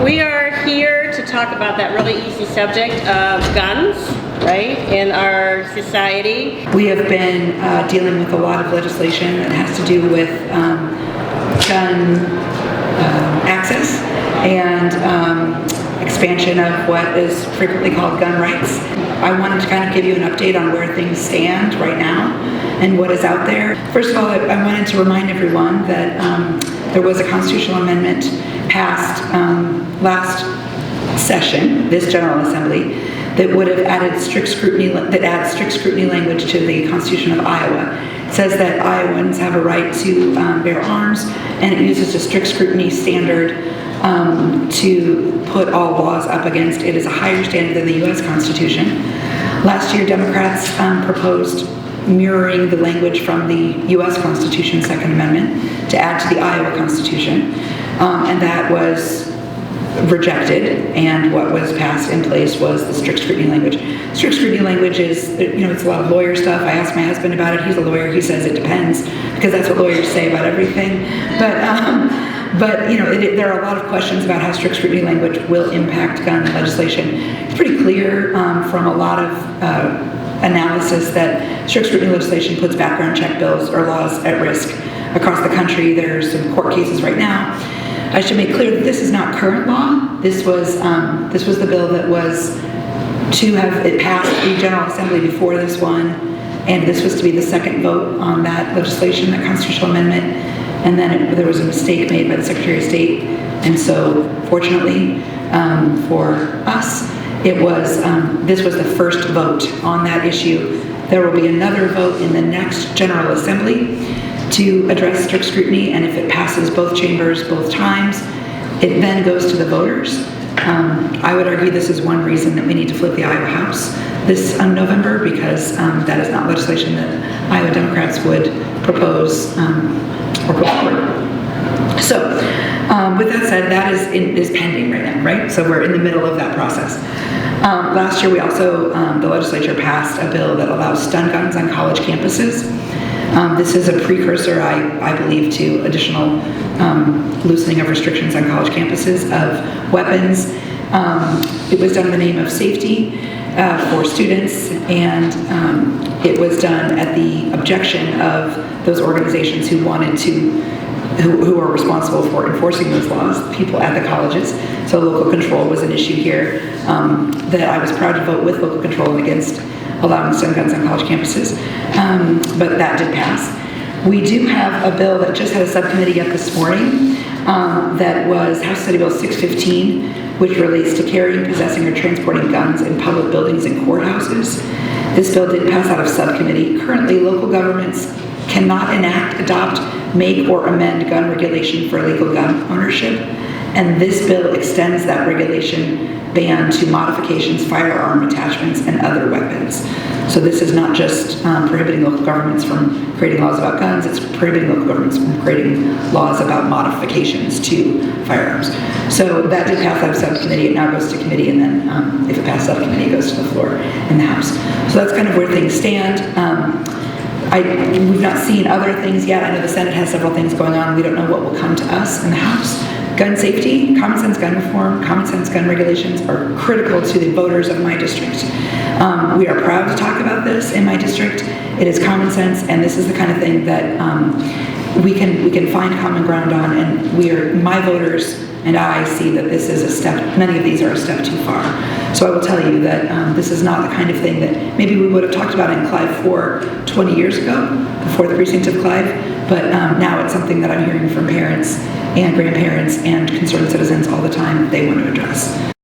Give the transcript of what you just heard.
We are here to talk about that really easy subject of guns, right, in our society. We have been dealing with a lot of legislation that has to do with gun access and expansion of what is frequently called gun rights. I wanted to kind of give you an update on where things stand right now and what is out there. First of all, I wanted to remind everyone that there was a constitutional amendment passed last session, this General Assembly, that would have added strict scrutiny, language to the Constitution of Iowa. It says that Iowans have a right to bear arms, and it uses a strict scrutiny standard to put all laws up against. It is a higher standard than the U.S. Constitution. Last year, Democrats proposed mirroring the language from the U.S. Constitution, Second Amendment, to add to the Iowa Constitution, and that was rejected, and what was passed in place was the strict scrutiny language. Strict scrutiny language is, it's a lot of lawyer stuff. I asked my husband about it. He's a lawyer. He says it depends, because that's what lawyers say about everything. But there are a lot of questions about how strict scrutiny language will impact gun legislation. It's pretty clear from a lot of analysis that strict scrutiny legislation puts background check bills or laws at risk across the country. There's some court cases right now. I should make clear that this is not current law. This was the bill that was to have it passed the General Assembly before this one, and this was to be the second vote on that legislation, that constitutional amendment, and then there was a mistake made by the Secretary of State, and so fortunately for us, this was the first vote on that issue. There will be another vote in the next General Assembly to address strict scrutiny, and if it passes both chambers both times, it then goes to the voters. I would argue this is one reason that we need to flip the Iowa House this November, because that is not legislation that Iowa Democrats would propose or put forward. So with that said, that is pending right now, right? So we're in the middle of that process. Last year we also, the legislature passed a bill that allows stun guns on college campuses. This is a precursor, I believe, to additional loosening of restrictions on college campuses of weapons. It was done in the name of safety for students, and it was done at the objection of those organizations who are responsible for enforcing those laws, people at the colleges. So local control was an issue here that I was proud to vote with local control and against allowing stun guns on college campuses, but that did pass. We do have a bill that just had a subcommittee up this morning that was House Study Bill 615, which relates to carrying, possessing, or transporting guns in public buildings and courthouses. This bill did pass out of subcommittee. Currently, local governments cannot enact, adopt, make, or amend gun regulation for legal gun ownership, and this bill extends that regulation ban to modifications, firearm attachments, and other weapons. So this is not just prohibiting local governments from creating laws about guns, it's prohibiting local governments from creating laws about modifications to firearms. So that did pass out of subcommittee. It now goes to committee, and then if it passes out of committee, it goes to the floor in the House. So that's kind of where things stand. We've not seen other things yet. I know the Senate has several things going on. We don't know what will come to us in the House. Gun safety, common sense gun reform, common sense gun regulations are critical to the voters of my district. We are proud to talk about this in my district. It is common sense, and this is the kind of thing that we can find common ground on, and my voters and I see that this is a step, many of these are a step too far. So I will tell you that this is not the kind of thing that maybe we would have talked about in Clive 4 20 years ago, before the precinct of Clive, but now it's something that I'm hearing from parents and grandparents and concerned citizens all the time they want to address.